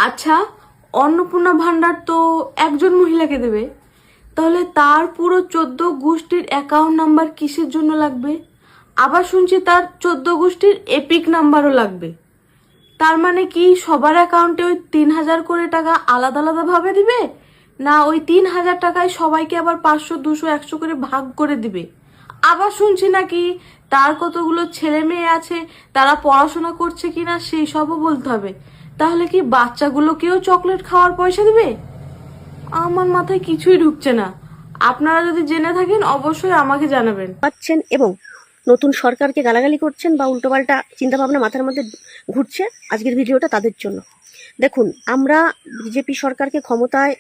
আচ্ছা, অন্নপূর্ণা ভান্ডার তো একজন মহিলাকে দেবে, তাহলে তার পুরো 14 গোষ্ঠীর অ্যাকাউন্ট নাম্বার কিসের জন্য লাগবে? আবার শুনছি তার 14 গোষ্ঠীর এপিক নাম্বারও লাগবে। তার মানে কি সবার অ্যাকাউন্টে ওই 3,000 করে টাকা আলাদা আলাদা ভাবে দিবে, না ওই 3,000 টাকায় সবাইকে আবার 500, 200, 100 করে ভাগ করে দিবে? আবার শুনছি নাকি তার কতগুলো ছেলে মেয়ে আছে, তারা পড়াশোনা করছে কিনা সেই সবও বলতে হবে। তাহলে কি বাচ্চাগুলোকেও চকলেট খাওয়ার পয়সা দিবে? আমার মাথায় কিছুই ঢুকছে না। আপনারা যদি জেনে থাকেন অবশ্যই আমাকে জানাবেন। পাচ্ছেন এবং নতুন সরকারকে গালাগালি করছেন বা উল্টোপাল্টা চিন্তাভাবনা মাথার মধ্যে ঘুরছে, আজকের ভিডিওটা তাদের জন্য। দেখুন, আমরা বিজেপি সরকারকে ক্ষমতায়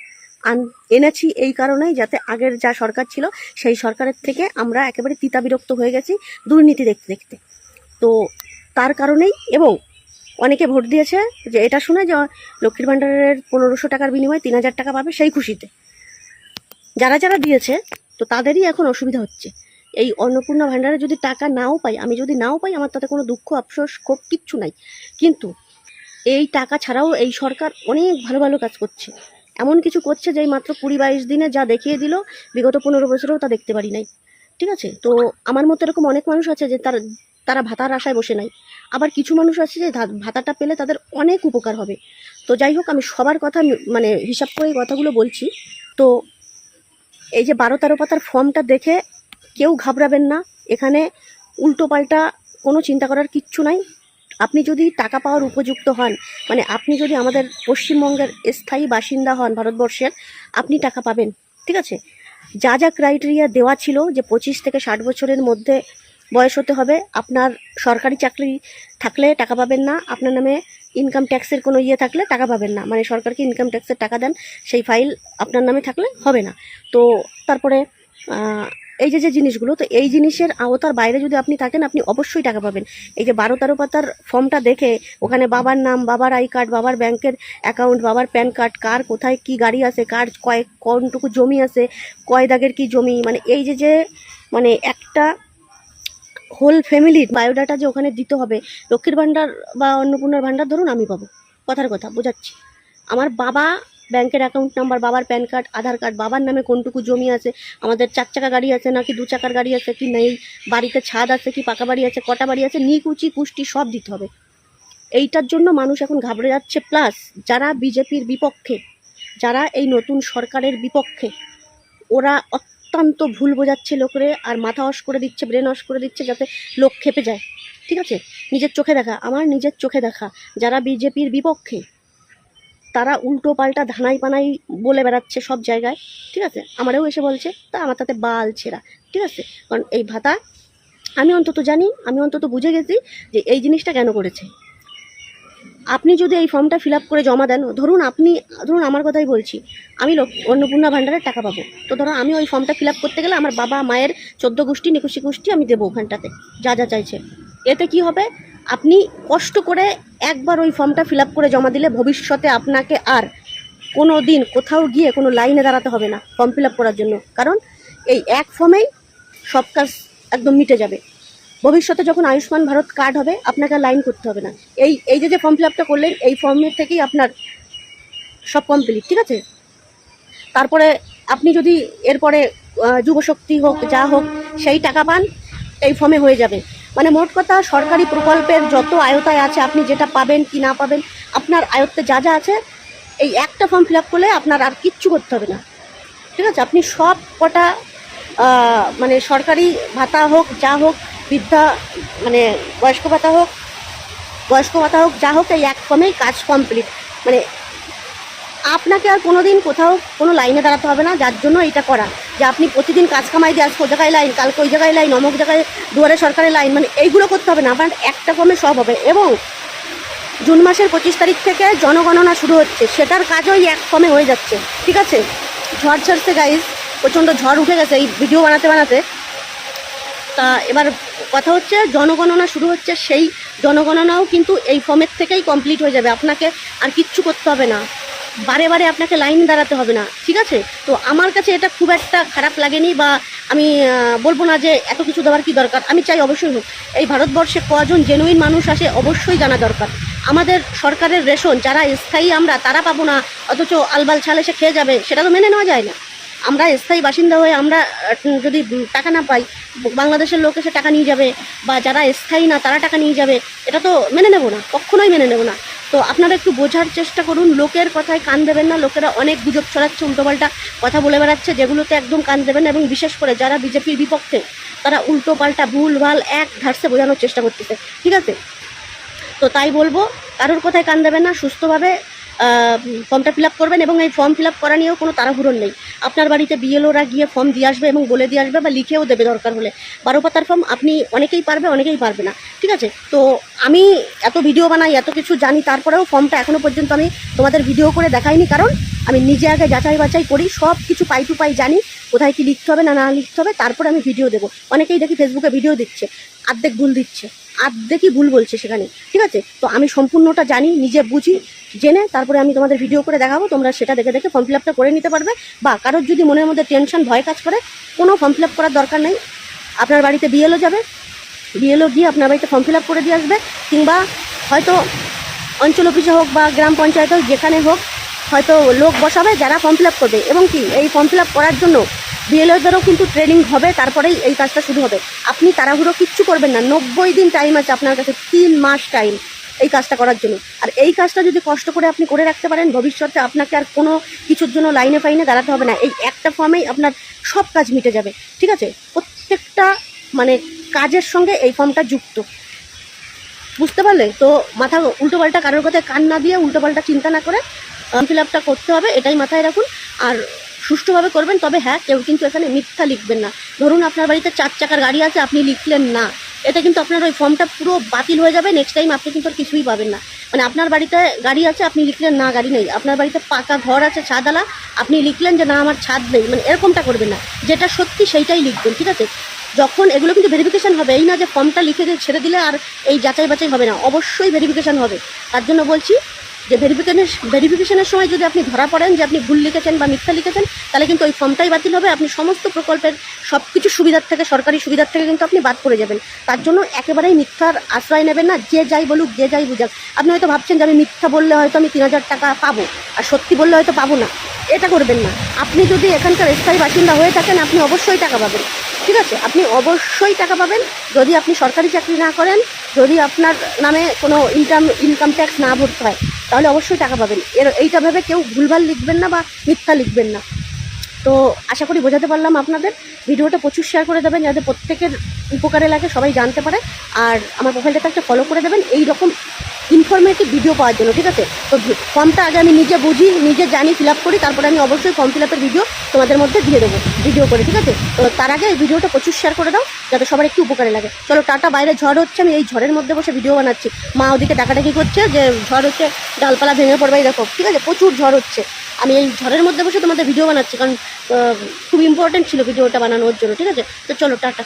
এনেছি এই কারণেই, যাতে আগের যা সরকার ছিল সেই সরকারের থেকে আমরা একেবারে তিতা বিরক্ত হয়ে গেছি দুর্নীতি দেখতে দেখতে। তো তার কারণেই, এবং অনেকে ভোট দিয়েছে যে এটা শুনে যে লক্ষ্মীর ভাণ্ডারের 1500 টাকার বিনিময়ে 3,000 টাকা পাবে, সেই খুশিতে যারা যারা দিয়েছে, তো তাদেরই এখন অসুবিধা হচ্ছে। এই অন্নপূর্ণা ভাণ্ডারে যদি টাকা নাও পাই, আমি যদি নাও পাই, আমার তাতে কোনো দুঃখ আফসোস ক্ষোভ কিচ্ছু নাই। কিন্তু এই টাকা ছাড়াও এই সরকার অনেক ভালো ভালো কাজ করছে, এমন কিছু করছে যে মাত্র 20-22 দিনে যা দেখিয়ে দিল, বিগত 15 বছরেও তা দেখতে পারি নাই। ঠিক আছে, তো আমার মতো এরকম অনেক মানুষ আছে যে তারা ভাতার আশায় বসে নাই। আবার কিছু মানুষ আছে যে ভাতাটা পেলে তাদের অনেক উপকার হবে। তো যাই হোক, আমি সবার কথা মানে হিসাব করে কথাগুলো বলছি। তো এই যে 12-13 পাতার ফর্মটা দেখে কেউ ঘাবড়াবেন না, এখানে উল্টো পাল্টা কোনো চিন্তা করার কিচ্ছু নাই। আপনি যদি টাকা পাওয়ার উপযুক্ত হন, মানে আপনি যদি আমাদের পশ্চিমবঙ্গের স্থায়ী বাসিন্দা হন ভারতবর্ষের, আপনি টাকা পাবেন। ঠিক আছে, যা যা ক্রাইটেরিয়া দেওয়া ছিল যে 25 থেকে 60 বছরের মধ্যে বয়স হতে হবে, আপনার সরকারি চাকরি থাকলে টাকা পাবেন না, আপনার নামে ইনকাম ট্যাক্সের কোনো ইয়ে থাকলে টাকা পাবেন না, মানে সরকারকে ইনকাম ট্যাক্সের টাকা দেন সেই ফাইল আপনার নামে থাকলে হবে না। তো তারপরে এই যে জিনিসগুলো, তো এই জিনিসের আওতার বাইরে যদি আপনি থাকেন, আপনি অবশ্যই টাকা পাবেন। এই যে 12-13 পাতার ফর্মটা দেখে ওখানে বাবার নাম, বাবার আই কার্ড, বাবার ব্যাংকের অ্যাকাউন্ট, বাবার প্যান কার্ড, কার কোথায় কি গাড়ি আছে, কার কোনটুকু জমি আছে, কয় দাগের কি জমি, মানে এই যে মানে একটা হোল ফ্যামিলির বায়োডাটা যে ওখানে দিতে হবে। লক্ষ্মীর ভাণ্ডার বা অন্নপূর্ণার ভাণ্ডার ধরুন আমি পাবো, কথার কথা বোঝাচ্ছি, আমার বাবা ব্যাংকের অ্যাকাউন্ট নাম্বার, বাবার প্যান কার্ড, আধার কার্ড, বাবার নামে কোনটুকু জমি আছে, আমাদের 4 চাকা গাড়ি আছে নাকি 2 চাকার গাড়ি আছে কি নেই, বাড়িতে ছাদ আছে কি পাকা বাড়ি আছে, কটা বাড়ি আছে, নিকুচি কুষ্টি সব দিতে হবে। এইটার জন্য মানুষ এখন ঘাবড়ে যাচ্ছে। প্লাস যারা বিজেপির বিপক্ষে, যারা এই নতুন সরকারের বিপক্ষে, ওরা অত্যন্ত ভুল বোঝাচ্ছে লোকরে, আর মাথা ওয়াশ করে দিচ্ছে, ব্রেন ওয়াশ করে দিচ্ছে, যাতে লোক খেপে যায়। ঠিক আছে, নিজের চোখে দেখা, আমার নিজের চোখে দেখা, যারা বিজেপির বিপক্ষে তারা উল্টো পাল্টা ধানাই পানাই বলে বেড়াচ্ছে সব জায়গায়। ঠিক আছে, আমারও এসে বলছে, তা আমার তাতে বাল ছেঁড়া। ঠিক আছে, কারণ এই ভাতা আমি অন্তত জানি, আমি অন্তত বুঝে গেছি যে এই জিনিসটা কেন করেছে। আপনি যদি এই ফর্মটা ফিল আপ করে জমা দেন, ধরুন আমার কথাই বলছি, আমি অন্নপূর্ণা ভাণ্ডারের টাকা পাবো, তো ধরো আমি ওই ফর্মটা ফিল আপ করতে গেলে আমার বাবা মায়ের 14 গোষ্ঠী 21 গোষ্ঠী আমি দেবো ওখানটাতে, যা যা চাইছে। এতে কি হবে, আপনি কষ্ট করে একবার ওই ফর্মটা ফিল আপ করে জমা দিলে ভবিষ্যতে আপনাকে আর কোনো দিন কোথাও গিয়ে কোনো লাইনে দাঁড়াতে হবে না ফর্ম ফিল আপ করার জন্য, কারণ এই এক ফর্মেই সব কাজ একদম মিটে যাবে। ভবিষ্যতে যখন আয়ুষ্মান ভারত কার্ড হবে, আপনাকে লাইন করতে হবে না। এই যে ফর্ম ফিল আপটা করলেন, এই ফর্মের থেকেই আপনার সব কমপ্লিট। ঠিক আছে, তারপরে আপনি যদি এরপরে যুবশক্তি হোক যা হোক সেই টাকা পান, এই ফর্মে হয়ে যাবে। মানে মোট কথা, সরকারি প্রকল্পের যত আয়তায় আছে, আপনি যেটা পাবেন কি না পাবেন, আপনার আয়ত্তে যা যা আছে, এই একটা ফর্ম ফিল আপ করলে আপনার আর কিচ্ছু করতে হবে না। ঠিক আছে, আপনি সব কটা মানে সরকারি ভাতা হোক যা হোক, বৃদ্ধা মানে বয়স্ক ভাতা হোক যা হোক, এই এক ফর্মেই কাজ কমপ্লিট। মানে আপনাকে আর কোনো দিন কোথাও কোনো লাইনে দাঁড়াতে হবে না, যার জন্য এটা করা, যে আপনি প্রতিদিন কাজ কামাই দিয়ে আজকে ওই জায়গায় লাইন, কালকে ওই জায়গায় লাইন, অমুক জায়গায় দুয়ারে সরকারের লাইন, মানে এইগুলো করতে হবে না, আপনার একটা ফর্মে সব হবে। এবং জুন মাসের 25 তারিখ থেকে জনগণনা শুরু হচ্ছে, সেটার কাজও এই এক ফর্মে হয়ে যাচ্ছে। ঠিক আছে, ঝড় ছাড়ছে গাইজ, প্রচণ্ড ঝড় উঠে গেছে এই ভিডিও বানাতে। তা এবার কথা হচ্ছে, জনগণনা শুরু হচ্ছে, সেই জনগণনাও কিন্তু এই ফর্মের থেকেই কমপ্লিট হয়ে যাবে, আপনাকে আর কিচ্ছু করতে হবে না, বারে বারে আপনাকে লাইন দাঁড়াতে হবে না। ঠিক আছে, তো আমার কাছে এটা খুব একটা খারাপ লাগেনি, বা আমি বলবো না যে এত কিছু দেওয়ার কি দরকার। আমি চাই অবশ্যই হোক, এই ভারতবর্ষে কজন জেনুইন মানুষ আসে অবশ্যই জানা দরকার। আমাদের সরকারের রেশন যারা স্থায়ী আমরা তারা পাবো না, অথচ আলবাল ছাল এসে খেয়ে যাবে, সেটা তো মেনে নেওয়া যায় না। আমরা স্থায়ী বাসিন্দা হয়ে আমরা যদি টাকা না পাই, বাংলাদেশের লোক এসে টাকা নিয়ে যাবে, বা যারা স্থায়ী না তারা টাকা নিয়ে যাবে, এটা তো মেনে নেব না, কখনোই মেনে নেব না। তো আপনারা একটু বোঝার চেষ্টা করুন, লোকের কথায় কান দেবেন না। লোকেরা অনেক গুজব ছড়াচ্ছে, উল্টোপাল্টা কথা বলে বেড়াচ্ছে, যেগুলোতে একদম কান দেবেন না। এবং বিশেষ করে যারা বিজেপির বিপক্ষে, তারা উল্টোপাল্টা ভুলভাল এক ধারসে বোঝানোর চেষ্টা করতেছে, ঠিক আছে? তো তাই বলবো, কারোর কথায় কান দেবেন না, সুস্থভাবে ফর্মটা ফিল আপ করবেন। এবং এই ফর্ম ফিল আপ করা নিয়েও কোনো তাড়াহুড়ো নেই। আপনার বাড়িতে বিএলওরা গিয়ে ফর্ম দিয়ে আসবে এবং বলে দিয়ে আসবে, বা লিখেও দেবে দরকার হলে। 12 পাতার ফর্ম আপনি অনেকেই পারবে, অনেকেই পারবে না, ঠিক আছে? তো আমি এত ভিডিও বানাই, এত কিছু জানি, তারপরেও ফর্মটা এখনও পর্যন্ত আমি তোমাদের ভিডিও করে দেখাইনি, কারণ আমি নিজে আগে যাচাই বাছাই করি, সব কিছু পাই টু পাই জানি, কোথায় কি লিখতে হবে না না লিখতে হবে, তারপরে আমি ভিডিও দেবো। অনেকেই দেখি ফেসবুকে ভিডিও দিচ্ছে, অর্ধেক ভুল দিচ্ছে, অর্ধেকই ভুল বলছে সেখানে, ঠিক আছে? তো আমি সম্পূর্ণটা জানি, নিজে বুঝি, জেনে তারপরে আমি তোমাদের ভিডিও করে দেখাবো। তোমরা সেটা দেখে দেখে ফর্ম ফিল আপটা করে নিতে পারবে। বা কারোর যদি মনের মধ্যে টেনশন, ভয় কাজ করে, কোনো ফর্ম ফিল আপ করার দরকার নেই। আপনার বাড়িতে বিএলও যাবে, বিএলও গিয়ে আপনার বাড়িতে ফর্ম ফিল আপ করে দিয়ে আসবে, কিংবা হয়তো অঞ্চল অফিসে হোক বা গ্রাম পঞ্চায়েত হোক, যেখানে হোক, হয়তো লোক বসাবে যারা ফর্ম ফিল আপ করবে। এবং কি এই ফর্ম ফিল আপ করার জন্য বিএলওদেরও কিন্তু ট্রেনিং হবে, তারপরেই এই কাজটা শুরু হবে। আপনি তাড়াহুড়ো কিচ্ছু করবেন না, 90 দিন টাইম আছে আপনার কাছে, 3 মাস টাইম এই কাজটা করার জন্য। আর এই কাজটা যদি কষ্ট করে আপনি করে রাখতে পারেন, ভবিষ্যতে আপনাকে আর কোনো কিছুর জন্য লাইনে ফাইনে দাঁড়াতে হবে না। এই একটা ফর্মেই আপনার সব কাজ মিটে যাবে, ঠিক আছে? প্রত্যেকটা মানে কাজের সঙ্গে এই ফর্মটা যুক্ত, বুঝতে পারলে? তো মাথা উল্টোপাল্টা কারোর কথায় কান না দিয়ে, উল্টোপাল্টা চিন্তা না করে ফিল আপটা করতে হবে, এটাই মাথায় রাখুন। আর সুষ্ঠুভাবে করবেন। তবে হ্যাঁ, কেউ কিন্তু এখানে মিথ্যা লিখবেন না। ধরুন আপনার বাড়িতে 4 চাকার গাড়ি আছে, আপনি লিখলেন না, এটা কিন্তু আপনার ওই ফর্মটা পুরো বাতিল হয়ে যাবে। নেক্সট টাইম আপনি কিন্তু আর কিছুই পাবেন না। মানে আপনার বাড়িতে গাড়ি আছে, আপনি লিখলেন না গাড়ি নেই। আপনার বাড়িতে পাকা ঘর আছে, ছাদওয়ালা, আপনি লিখলেন যে না আমার ছাদ নেই, মানে এরকমটা করবেন না। যেটা সত্যি সেইটাই লিখবেন, ঠিক আছে? যখন এগুলো কিন্তু ভেরিফিকেশান হবে, এই না যে ফর্মটা লিখে দিয়ে ছেড়ে দিলে আর এই যাচাই বাছাই হবে না, অবশ্যই ভেরিফিকেশান হবে। তার জন্য বলছি যে ভেরিফিকেশনের সময় যদি আপনি ধরা পড়েন যে আপনি ভুল লিখেছেন বা মিথ্যা লিখেছেন, তাহলে কিন্তু ওই ফর্মটাই বাতিল হবে। আপনি সমস্ত প্রকল্পের সব কিছু সুবিধার থেকে, সরকারি সুবিধার থেকে কিন্তু আপনি বাদ পড়ে যাবেন। তার জন্য একেবারেই মিথ্যার আশ্রয় নেবেন না। যে যাই বলুক, যে যাই বুঝাক, আপনি হয়তো ভাবছেন যে আমি মিথ্যা বললে হয়তো আমি 3000 টাকা পাবো, আর সত্যি বললে হয়তো পাবো না, এটা করবেন না। আপনি যদি এখানকার স্থায়ী বাসিন্দা হয়ে থাকেন, আপনি অবশ্যই টাকা পাবেন, ঠিক আছে? আপনি অবশ্যই টাকা পাবেন। যদি আপনি সরকারি চাকরি না করেন, যদি আপনার নামে কোনো ইনকাম ট্যাক্স না ভরতে হয়, তাহলে অবশ্যই টাকা পাবেন। এইটা ভেবে কেউ ভুলভাল লিখবেন না বা মিথ্যা লিখবেন না। তো আশা করি বোঝাতে পারলাম আপনাদের। ভিডিওটা প্রচুর শেয়ার করে দেবেন, যাতে প্রত্যেকের উপকারে লাগে, সবাই জানতে পারে। আর আমার প্রোফাইলটাতে একটা ফলো করে দেবেন এই রকম ইনফরমেটিভ ভিডিও পাওয়ার জন্য, ঠিক আছে? তো ফর্মটা আগে আমি নিজে বুঝি, নিজে জানি, ফিল আপ করি, তারপরে আমি অবশ্যই ফর্ম ফিল আপের ভিডিও তোমাদের মধ্যে দিয়ে দেবো ভিডিও করে, ঠিক আছে? তো তার আগে এই ভিডিওটা প্রচুর শেয়ার করে দাও, যাতে সবার একটু উপকারে লাগে। চলো টাটা, বাইরে ঝড় হচ্ছে, আমি এই ঝড়ের মধ্যে বসে ভিডিও বানাচ্ছি। মা ওদিকে ডাকাডাকি করছে যে ঝড় হচ্ছে, ডালপালা ভেঙে পড়বে, দেখো, ঠিক আছে? প্রচুর ঝড় হচ্ছে। আমি এই ঝড়ের মধ্যে বসে তোমাদের ভিডিও বানাচ্ছি, কারণ খুব ইম্পর্টেন্ট ছিল ভিডিওটা বানানোর জন্য, ঠিক আছে? তো চলো টাটা।